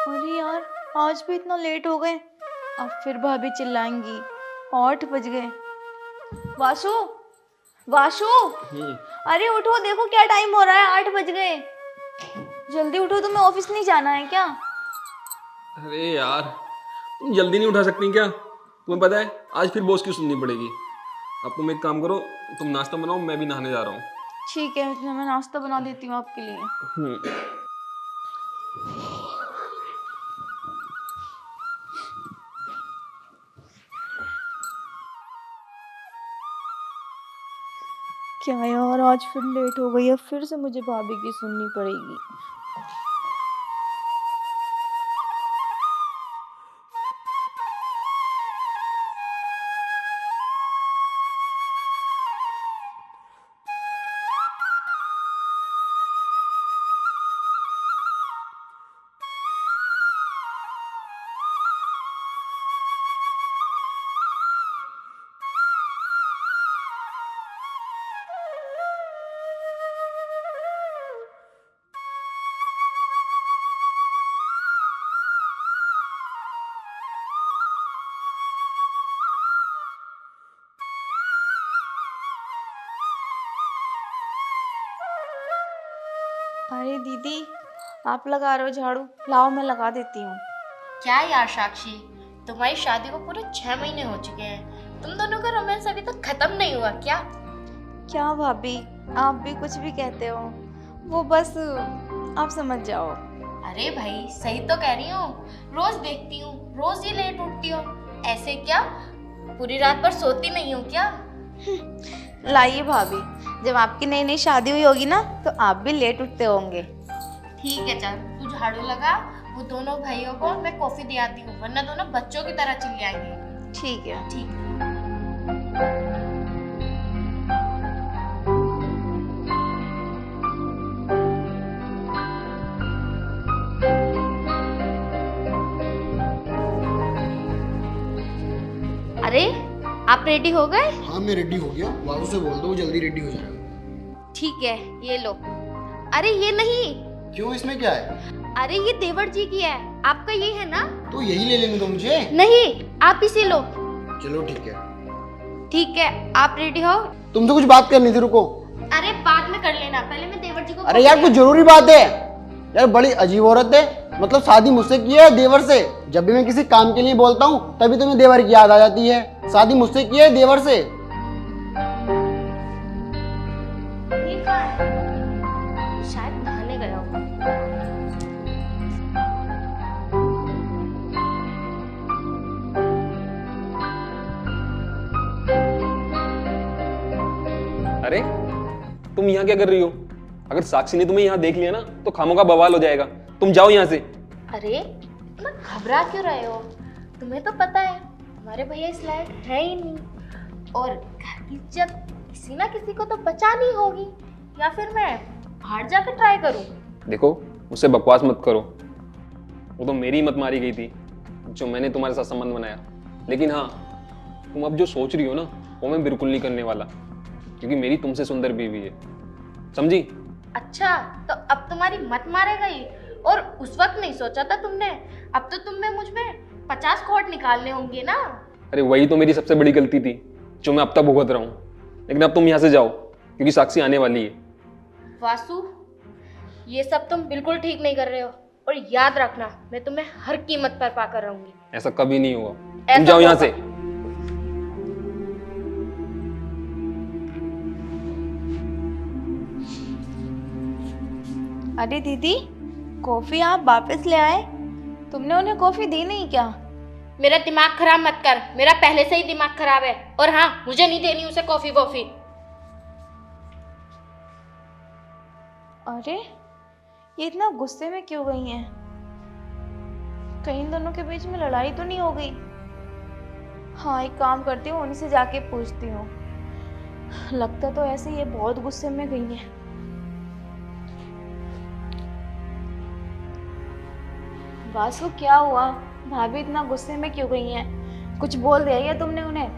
अरे यार, आज भी इतना लेट हो गए। अब फिर भाभी चिल्लाएंगी। 8 बज गए। वासु, वासु, अरे उठो, देखो क्या टाइम हो रहा है, 8 बज गए। जल्दी उठो, तुम्हें ऑफिस नहीं जाना है क्या? अरे यार, तुम जल्दी नहीं उठा सकती क्या? तुम्हें पता है आज फिर बॉस की सुननी पड़ेगी। अब तुम एक काम करो, तुम नाश्ता बनाओ, मैं भी नहाने जा रहा हूँ। ठीक है, मैं नाश्ता बना देती हूँ आपके लिए। क्या यार, आज फिर लेट हो गई है, फिर से मुझे भाभी की सुननी पड़ेगी। अरे दीदी, आप लगा रहे हो झाड़ू? लाओ मैं लगा देती हूँ। क्या यार साक्षी, तुम्हारी शादी को पूरे 6 महीने हो चुके हैं। तुम दोनों का रोमांस अभी तक खत्म नहीं हुआ क्या? क्या भाभी, आप भी कुछ भी कहते हो, वो बस आप समझ जाओ। अरे भाई सही तो कह रही हूँ, रोज देखती हूँ, रोज ही लेट उठती हो। ऐसे क्या पूरी रात भर सोती नहीं हो क्या? लाइए भाभी, जब आपकी नई नई शादी हुई होगी ना, तो आप भी लेट उठते होंगे। ठीक है चल, तू झाड़ू लगा, वो दोनों भाइयों को मैं कॉफी दे आती हूँ, वरना दोनों बच्चों की तरह चिल्लाएंगे। ठीक है। ठीक। अरे आप रेडी हो गए? हाँ मैं रेडी हो गया। वासु से बोल दो, वो जल्दी रेडी हो जाएगा। ठीक है, ये लो। अरे ये नहीं। क्यों, इसमें क्या है? अरे ये देवर जी की है, आपका ये है ना? तो यही ले लेंगे तो मुझे। नहीं, आप इसे लो। चलो ठीक है। ठीक है, आप रेडी हो? तुमसे कुछ बात करनी थी, रुको। अरे बाद में कर लेना, पहले मैं देवर जी को। अरे यार कुछ जरूरी बात है यार, बड़ी अजीब औरत है। मतलब शादी मुझसे की है देवर से। जब भी मैं किसी काम के लिए बोलता हूँ तभी तुम्हें देवर की याद आ जाती है। शादी मुझसे की है देवर से। ये कहाँ है? शायद नहाने गया होगा। अरे तुम यहाँ क्या कर रही हो? अगर साक्षी ने तुम्हें यहाँ देख लिया ना तो खामों का बवाल हो जाएगा। तुम जाओ यहाँ से। अरे इतना घबरा क्यों रहे हो? तुम्हें तो पता है हमारे भैया इस लायक है ही नहीं, और घर की इज्जत किसी ना किसी को तो बचानी होगी। या फिर मैं बाहर जाकर ट्राई करूं? देखो, मुझसे बकवास मत करो। वो तो मेरी मत मारी गई थी जो मैंने तुम्हारे साथ संबंध बनाया। लेकिन हाँ, तुम अब जो सोच रही हो ना वो मैं बिल्कुल नहीं करने वाला, क्योंकि मेरी तुमसे सुंदर बीवी है, समझी? अच्छा, तो अब तुम्हारी मत मारे गई, और उस वक्त नहीं सोचा था तुमने? अब तो तुम में मुझ में 50 खोट निकालने होंगे ना? अरे वही तो मेरी सबसे बड़ी गलती थी जो मैं अब तक भुगत रहा हूँ। लेकिन अब तुम यहाँ से जाओ क्योंकि साक्षी आने वाली है। वासु, ये सब तुम बिल्कुल ठीक नहीं कर रहे हो, और याद रखना मैं तुम्हें हर कीमत पर पाकर रहूंगी। ऐसा कभी नहीं होगा। ऐसा तुम जाओ यहाँ होगा। से। अरे दीदी, कॉफी आप वापस ले आए? तुमने उन्हें कॉफी दी नहीं क्या? मेरा दिमाग खराब मत कर, मेरा पहले से ही दिमाग खराब है। और हाँ, मुझे नहीं देनी उसे कॉफी वॉफी। अरे ये इतना गुस्से में क्यों गई हैं? कहीं इन दोनों के बीच में लड़ाई तो नहीं हो गई? हाँ, एक काम करती हूँ, उन्हीं से जाके पूछती हूँ। लगता तो ऐसे ये बहुत गुस्से में गई हैं। वासु, क्या हुआ? भाभी इतना गुस्से में क्यों गई हैं? कुछ बोल दिया क्या तुमने उन्हें?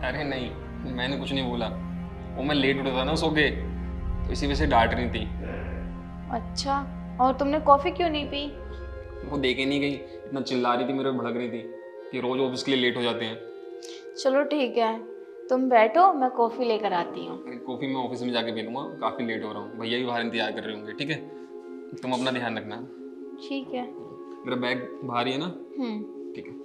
अरे नहीं, मैंने कुछ नहीं बोला। वो मैं लेट उठा था ना सो के, तो इसी वजह से डांट रही थी। अच्छा, और तुमने कॉफ़ी क्यों नहीं पी? वो देखे नहीं गई, इतना चिल्ला रही थी, मेरे पे भड़क रही थी कि रोज ऑफिस के लिए लेट हो जाते हैं। चलो ठीक है, तुम बैठो, मैं कॉफ़ी लेकर आती हूँ। अरे कॉफ़ी मैं ऑफिस में जाके पी लूँगा, काफ़ी लेट हो रहा हूँ। भैया भी बाहर इंतजार कर रहे होंगे, ठीक है? तुम अपना ध्यान रखना। ठीक है। मेरा बैग बाहर ही है ना? हम्म। ठीक है।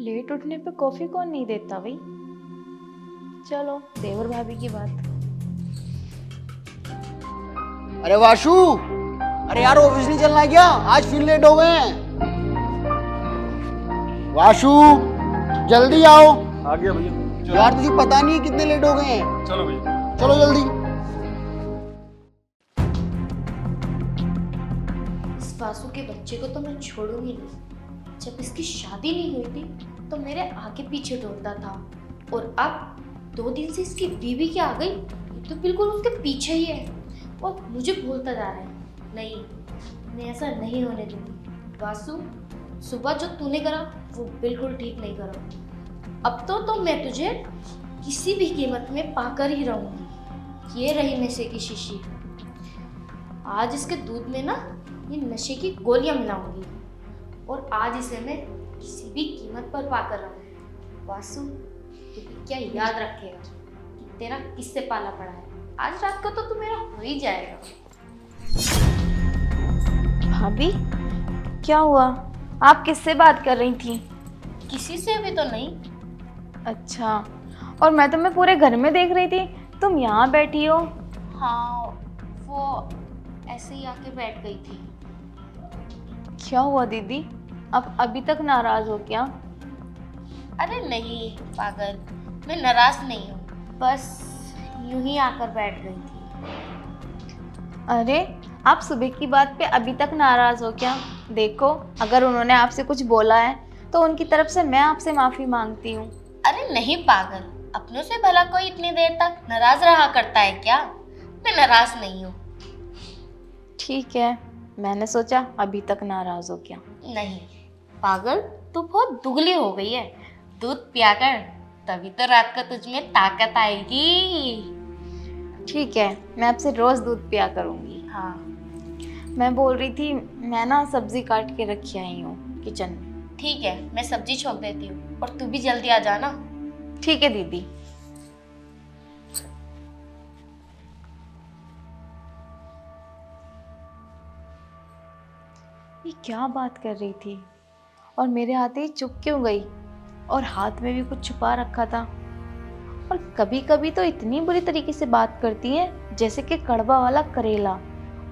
लेट उठने पे कॉफ़ी कौन नहीं देता भाई? चलो, देवर भाभी की बात। अरे वाशु, अरे यार ऑफिस नहीं चलना है क्या? आज फिर लेट हो गए हैं। वाशु, जल्दी आओ। आ गया भैया। यार तुझे पता नहीं है कितने लेट हो गए हैं। चलो भैया। चलो जल्दी। इस वासु के बच्चे को तो मैं छोड़ूंगी नहीं। जब इसकी शादी नहीं हुई थी तो मेरे आगे पीछे ढूंढता था, और अब 2 दिन से इसकी बीवी क्या आ गई, ये तो बिल्कुल उसके पीछे ही है और मुझे भूलता जा रहा है। नहीं, मैं ऐसा नहीं होने दूंगी। वासु, सुबह जो तूने करा वो बिल्कुल ठीक नहीं करा। अब तो मैं तुझे किसी भी कीमत में पाकर ही रहूंगी। ये रही नशे की शीशी। आज इसके दूध में ना ये नशे की गोलियां मिलाऊंगी और आज इसे मैं किसी भी कीमत पर पाकर रहूंगी। वासु, तू भी क्या याद रखेगा कि तेरा किससे पाला पड़ा है। आज रात को तो तू मेरा हो ही जाएगा। भाभी, क्या हुआ? आप किससे बात कर रही थी? किसी से भी तो नहीं। अच्छा, और मैं तुम्हें पूरे घर में देख रही थी, तुम यहाँ बैठी हो। हाँ, वो ऐसे ही आके बैठ गई थी। क्या हुआ दीदी, आप अभी तक नाराज हो क्या? अरे नहीं पागल, मैं नाराज नहीं हूँ, बस यूं ही आकर बैठ गई थी। अरे, आप सुबह की बात पे अभी तक नाराज हो क्या? देखो, अगर उन्होंने आपसे कुछ बोला है तो उनकी तरफ से मैं आपसे माफी मांगती हूँ। अरे नहीं पागल, अपनों से भला कोई इतनी देर तक नाराज रहा करता है क्या? मैं नाराज नहीं हूँ। ठीक है, मैंने सोचा अभी तक नाराज हो क्या। नहीं पागल, तू बहुत दुगली हो गई है। दूध पिया कर, तभी तो रात को तुझ में ताकत आएगी। ठीक है, मैं आपसे रोज दूध पिया करूँगी। हाँ मैं बोल रही थी, मैं ना सब्जी काट के रखी आई हूँ किचन में। ठीक है, मैं सब्जी छोक देती हूँ और तू भी जल्दी आ जाना। ठीक है दीदी। ये क्या बात कर रही थी और मेरे आते ही चुप क्यों गई? और हाथ में भी कुछ छुपा रखा था। और कभी कभी तो इतनी बुरी तरीके से बात करती है जैसे कि कड़वा वाला करेला,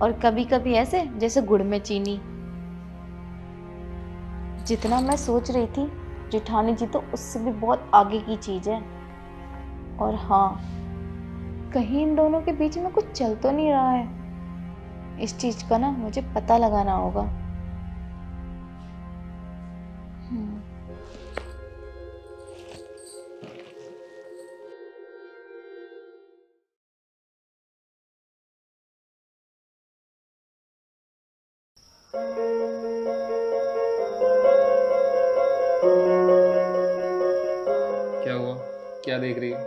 और कभी कभी ऐसे जैसे गुड़ में चीनी। जितना मैं सोच रही थी, जेठानी जी तो उससे भी बहुत आगे की चीज है। और हाँ, कहीं इन दोनों के बीच में कुछ चल तो नहीं रहा है। इस चीज का ना मुझे पता लगाना होगा। क्या हुआ? क्या देख रही हो?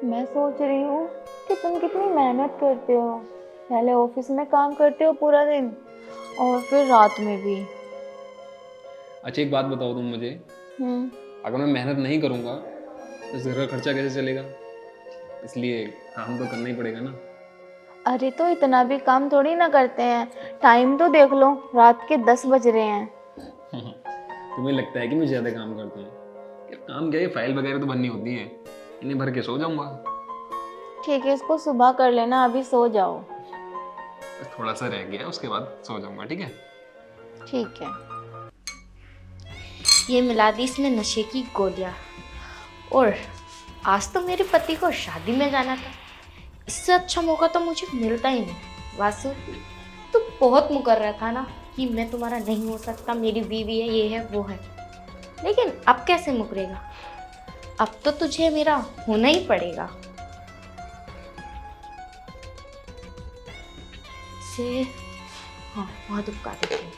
मैं सोच रही हूँ कि तुम कितनी मेहनत करते हो। पहले ऑफिस में काम करते हो पूरा दिन, और फिर रात में भी। अच्छा एक बात बताओ तुम मुझे, अगर मैं मेहनत नहीं करूँगा तो इस घर का खर्चा कैसे चलेगा? इसलिए काम तो करना ही पड़ेगा ना। अरे तो इतना भी काम थोड़ी ना करते हैं। टाइम तो देख लो, रात के 10 बज रहे हैं। तुम्हें लगता है कि मैं ज़्यादा काम करता हूँ? यार काम क्या है, फाइल वगैरह तो भरनी होती है, इन्हें भर के सो जाऊँगा। ठीक है, इसको सुबह कर लेना, अभी सो जाओ। थोड़ा सा रह गया, उसके बाद सो जाऊँगा, ठीक है? ठीक है। ये मिला दी इसमें नशे की गोलियां। और आज तो मेरे पति को शादी में जाना था, इससे अच्छा मौका तो मुझे मिलता ही नहीं। वासु, तू बहुत मुकर रहा था ना कि मैं तुम्हारा नहीं हो सकता, मेरी बीवी है, ये है वो है, लेकिन अब कैसे मुकरेगा? अब तो तुझे मेरा होना ही पड़ेगा। से हाँ, वहाँ दुबका देती हूँ।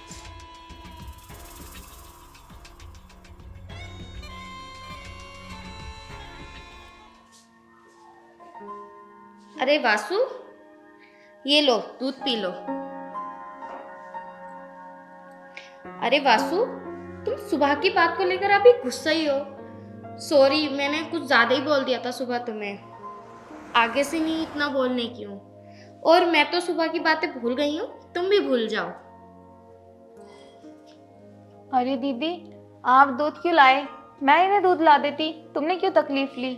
अरे वासु, ये लो दूध पी लो। अरे वासु, तुम सुबह की बात को लेकर अभी गुस्सा ही हो। सॉरी, मैंने कुछ ज्यादा ही बोल दिया था सुबह तुम्हें। आगे से नहीं इतना बोलने की हूँ। और मैं तो सुबह की बातें भूल गई हूँ, तुम भी भूल जाओ। अरे दीदी, आप दूध क्यों लाए? मैं इन्हें दूध ला देती, तुमने क्यों तकलीफ ली?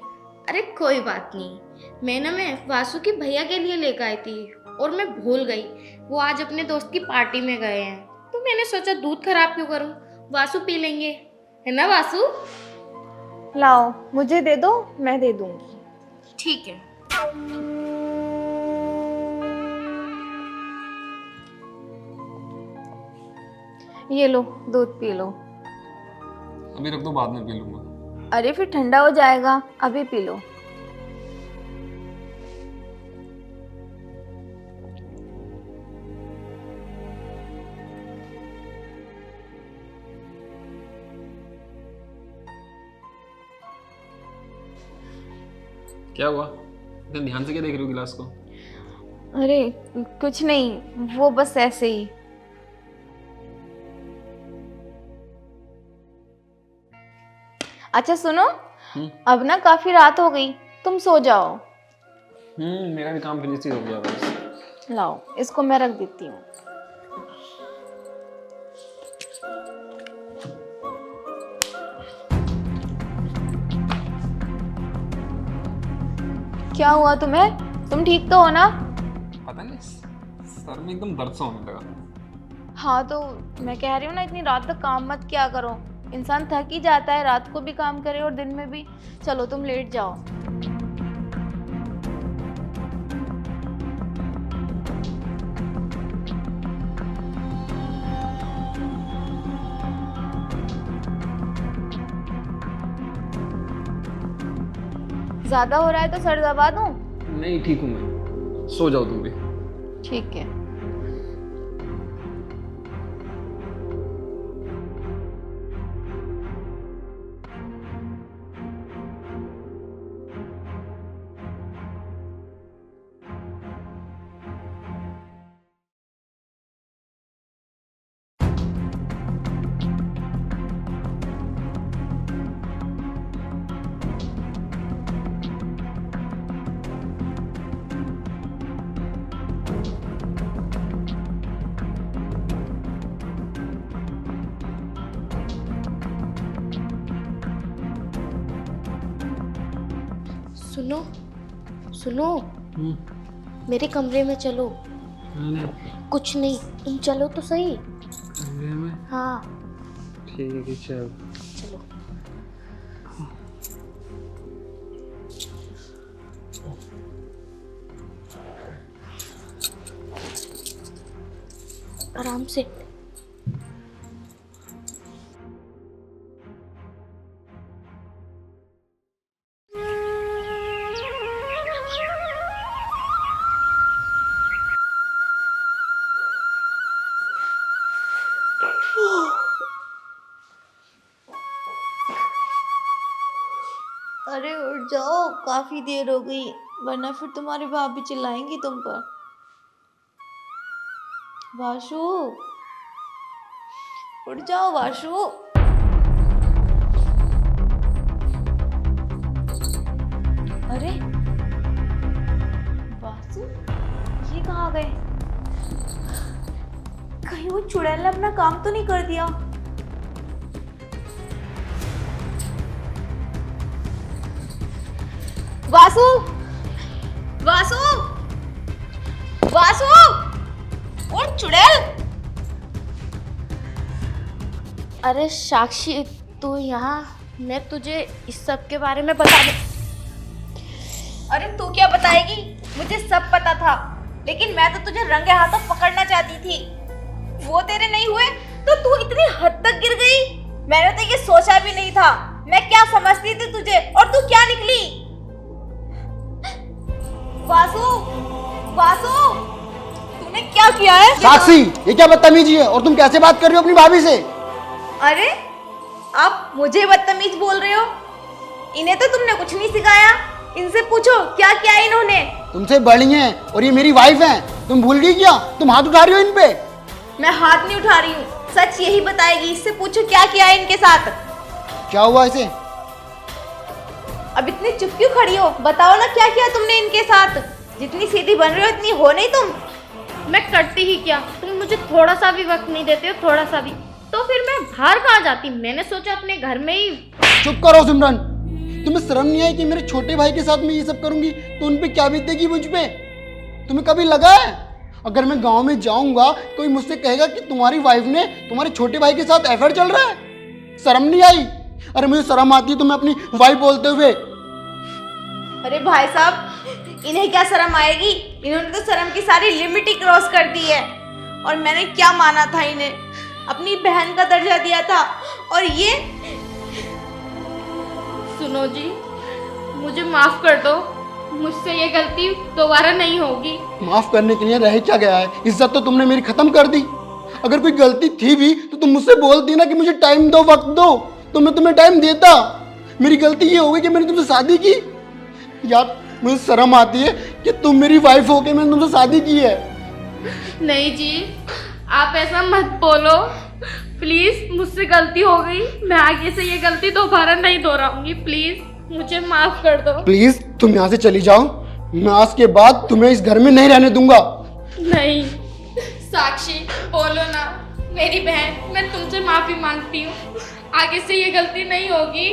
अरे कोई बात नहीं, मैं वासु के भैया के लिए लेकर आई थी और मैं भूल गई। वो आज अपने दोस्त की पार्टी में गए हैं, तो मैंने सोचा दूध खराब क्यों करूं, वासु पी लेंगे, है ना वासु? लाओ, मुझे दे दो, मैं दे दूंगी। ठीक है। ये लो, दूध पी लो। अभी रख दो, बाद में पी लूंगा। अरे फिर ठंडा हो जाएगा, अभी पी लो। क्या हुआ, इतने ध्यान से क्या देख रही हो गिलास को? अरे कुछ नहीं, वो बस ऐसे ही। अच्छा सुनो, अब ना काफी रात हो गई, तुम सो जाओ। मेरा भी काम फिनिश हो गया बस। लाओ, इसको मैं रख देती हूँ। क्या हुआ तुम्हें? तुम ठीक तो हो ना? पता नहीं, सर में एकदम दर्द सा होने लगा। हाँ तो मैं कह रही हूँ ना, इतनी रात तक काम मत किया करो। इंसान थक ही जाता है, रात को भी काम करे और दिन में भी। चलो तुम लेट जाओ। ज्यादा हो रहा है तो सर दबा दूं? नहीं, ठीक हूँ मैं, सो जाओ तुम भी। ठीक है। सुनो सुनो, मेरे कमरे में चलो। कुछ नहीं, तुम चलो तो सही। हाँ ठीक है, चल। चलो। आराम से। अरे उठ जाओ, काफी देर हो गई, वरना फिर तुम्हारी भाभी चिल्लाएंगी तुम पर। वाशु, उठ जाओ वाशु। अरे वासु, ये कहाँ गए? कहीं वो चुड़ैल ने अपना काम तो नहीं कर दिया? वासु, वासु, वासु, उठ चुड़ैल। अरे साक्षी, तू यहाँ, मैं तुझे इस सब के बारे में बता दूँ। अरे तू क्या बताएगी? मुझे सब पता था, लेकिन मैं तो तुझे रंगे हाथों पकड़ना चाहती थी। वो तेरे नहीं हुए तो तू इतनी हद तक गिर गई। मैंने तो ये सोचा भी नहीं था। मैं क्या समझती थी तुझे, और तू क्या निकली? वासु, वासु, तूने क्या किया है? साक्षी, ये क्या बदतमीजी है? और तुम कैसे बात कर रही हो अपनी भाभी से? अरे आप मुझे बदतमीज बोल रहे हो? इन्हें तो तुमने कुछ नहीं सिखाया। इनसे पूछो क्या किया इन्होंने। तुमसे बड़ी हैं और ये मेरी वाइफ हैं, तुम भूल गई क्या? तुम हाथ उठा रही हो इन पे। मैं हाथ नहीं उठा रही हूँ, सच यही बताएगी। इससे पूछो क्या किया है इनके साथ। क्या हुआ इसे? अब इतनी चुप क्यों खड़ी हो, बताओ ना क्या किया तुमने इनके साथ। जितनी सीधी बन रही हो इतनी हो नहीं तुम। मैं करती ही क्या, तुम मुझे थोड़ा सा भी वक्त नहीं देते हो, थोड़ा सा भी। तो फिर मैं बाहर कहाँ जाती, मैंने सोचा अपने घर में ही। चुप करो सिमरन, तुम्हें शर्म नहीं आई कि मेरे छोटे भाई के साथ मैं ये सब करूंगी तो उन पे क्या बीतेगी मुझ पे? तुम्हें कभी लगा है अगर मैं गांव में जाऊंगा कोई मुझसे कहेगा कि तुम्हारी वाइफ ने तुम्हारे छोटे भाई के साथ अफेयर चल रहा है? शर्म नहीं आई? अरे मुझे शर्म आती है तुम्हें अपनी वाइफ बोलते हुए। अरे भाई साहब, इन्हें क्या शर्म आएगी? इन्होंने तो शर्म की सारी लिमिट ही क्रॉस कर दी है। और मैंने क्या माना था इन्हें, अपनी बहन का दर्जा दिया था, और ये। सुनो जी, मुझे माफ कर दो, मुझसे ये गलती दोबारा नहीं होगी। माफ करने के लिए रह क्या गया है? इज्जत तो तुमने मेरी खत्म कर दी। अगर कोई गलती थी भी तो तुम मुझसे बोलती ना कि मुझे टाइम दो, वक्त दो, तो मैं तुम्हें टाइम देता। मेरी गलती ये हो गई कि मैंने तुमसे शादी की। यार मुझे शर्म आती है कि तुम मेरी वाइफ हो के मैंने तुमसे शादी की है। नहीं जी, आप ऐसा मत बोलो प्लीज, मुझसे गलती हो गई, मैं आगे से ये गलती दोबारा नहीं दोहराऊंगी। प्लीज मुझे माफ कर दो। प्लीज तुम यहाँ से चली जाओ, मैं आज के बाद तुम्हें इस घर में नहीं रहने दूंगा। नहीं साक्षी, बोलो ना मेरी बहन, मैं तुमसे माफी मांगती हूँ, आगे से ये गलती नहीं होगी।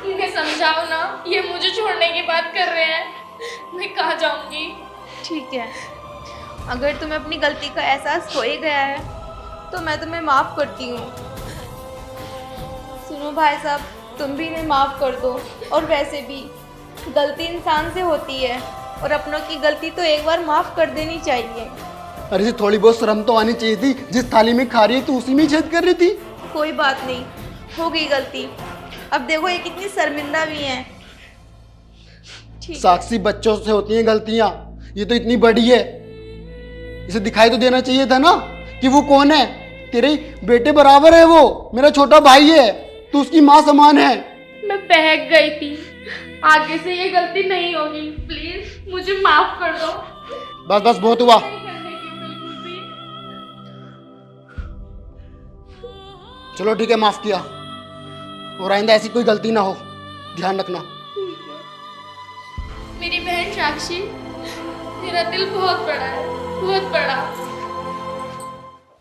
इन्हें समझाओ ना, ये मुझे छोड़ने की बात कर रहे हैं, मैं कहाँ जाऊंगी। ठीक है, अगर तुम्हें अपनी गलती का एहसास हो ही गया है तो मैं तुम्हें माफ़ करती हूँ। सुनो भाई साहब, तुम भी इन्हें माफ़ कर दो। और वैसे भी गलती इंसान से होती है और अपनों की गलती तो एक बार माफ़ कर देनी चाहिए। अरे इसे थोड़ी बहुत शर्म तो आनी चाहिए थी। जिस थाली में खा रही है तो उसी में ही छेद कर रही थी। कोई बात नहीं, हो गई गलती। अब देखो ये कितनी शर्मिंदा भी हैं। ठीक है। साक्षी, बच्चों से होती हैं गलतियां, ये तो इतनी बड़ी है, इसे दिखाई तो देना चाहिए था ना कि वो कौन है। तेरे बेटे बराबर है वो, मेरा छोटा भाई है, तू उसकी माँ समान है। मैं बहक गई थी, आगे से ये गलती नहीं होगी, प्लीज मुझे माफ कर दो। बस बस बहुत हुआ। नहीं करने की बिल्कुल भी। चलो ठीक है, माफ किया, और आइंदा ऐसी कोई गलती ना हो, ध्यान रखना। मेरी बहन साक्षी, मेरा दिल बहुत बड़ा है, बहुत बड़ा।